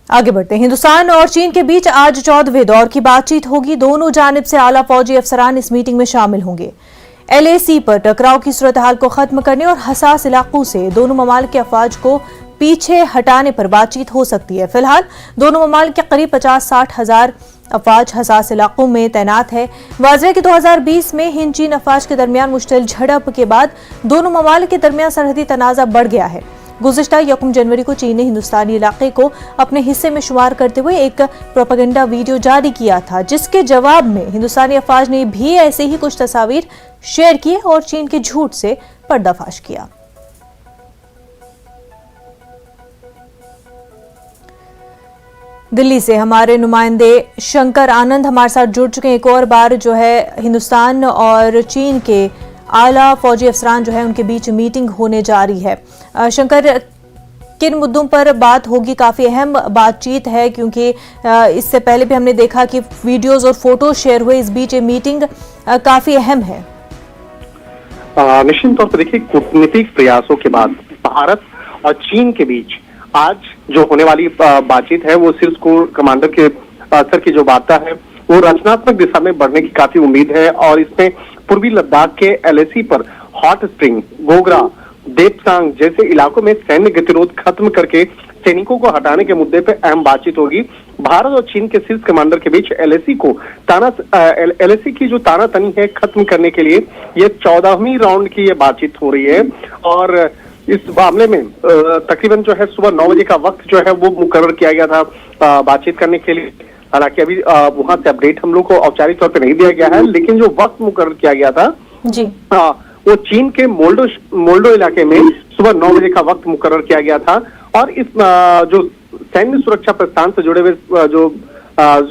आगे बढ़ते हैं। हिंदुस्तान और चीन के बीच आज 14वें दौर की बातचीत होगी। दोनों जानिब से आला फौजी अफसरान इस मीटिंग में शामिल होंगे। LAC पर टकराव की सूरत हाल को खत्म करने और हसास इलाकों से दोनों ममालिक के अफवाज को पीछे हटाने पर बातचीत हो सकती है। फिलहाल दोनों ममालिक के करीब 50-60 हजार अफवाज हसास इलाकों में तैनात है। वाज़ेह कि 2020 में हिंद चीन अफवाज के दरमियान मुश्तइल झड़प के बाद दोनों ममालिक के दरमियान सरहदी तनाज़ा बढ़ गया है। गुज़िश्ता 1 जनवरी को चीन ने हिंदुस्तानी इलाके को अपने हिस्से में शुमार करते हुए एक प्रोपेगेंडा वीडियो जारी किया था, जिसके जवाब में हिंदुस्तानी अफवाज ने भी ऐसे ही कुछ तस्वीर शेयर किए और चीन के झूठ से पर्दाफाश किया। दिल्ली से हमारे नुमाइंदे शंकर आनंद हमारे साथ जुड़ चुके हैं। एक और बार जो है हिंदुस्तान और चीन के आला फौजी अफसरान जो है उनके बीच मीटिंग होने जा रही है। शंकर, किन मुद्दों पर बात होगी? काफी अहम बातचीत है क्योंकि इससे पहले भी हमने देखा कि वीडियोस और फोटो शेयर हुए। इस बीच ये मीटिंग काफी अहम है। निश्चित तौर पर देखिए, कूटनीतिक प्रयासों के बाद भारत और चीन के बीच आज जो होने वाली बातचीत है वो शीर्ष कोर कमांडर के स्तर की जो वार्ता है वो रचनात्मक दिशा में बढ़ने की काफी उम्मीद है। और इसमें पूर्वी लद्दाख के LAC पर हॉट स्प्रिंग, गोगरा, देपसांग जैसे इलाकों में सैन्य गतिरोध खत्म करके सैनिकों को हटाने के मुद्दे पर अहम बातचीत होगी। भारत और चीन के शीर्ष कमांडर के बीच LAC की जो तानातनी है खत्म करने के लिए ये 14वीं राउंड की ये बातचीत हो रही है। और इस मामले में तकरीबन जो है सुबह 9 बजे का वक्त जो है वो मुकर्रर किया गया था बातचीत करने के लिए। हालांकि अभी वहां से अपडेट हम लोग को औपचारिक तौर पे नहीं दिया गया है, लेकिन जो वक्त मुकर्रर किया गया था जी वो चीन के मोल्डो इलाके में सुबह 9 बजे का वक्त मुकर्रर किया गया था। और इस जो सैन्य सुरक्षा प्रस्थान से जुड़े हुए जो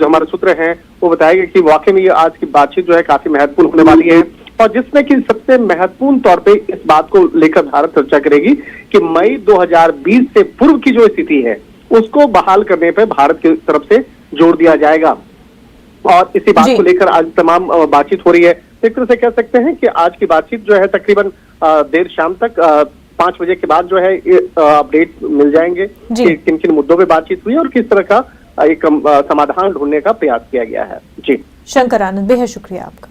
हमारे सूत्र हैं वो बताएगा कि वाकई में आज की बातचीत जो है काफी महत्वपूर्ण होने वाली है। और जिसमें कि सबसे महत्वपूर्ण तौर पे इस बात को लेकर भारत चर्चा करेगी कि मई 2020 से पूर्व की जो स्थिति है उसको बहाल करने पे भारत की तरफ से जोर दिया जाएगा। और इसी बात को लेकर आज तमाम बातचीत हो रही है। एक तरह से कह सकते हैं कि आज की बातचीत जो है तकरीबन देर शाम तक 5 बजे के बाद जो है अपडेट मिल जाएंगे कि किन किन मुद्दों पे बातचीत हुई और किस तरह का एक समाधान ढूंढने का प्रयास किया गया है। जी शंकर आनंद, बेहद शुक्रिया आपका।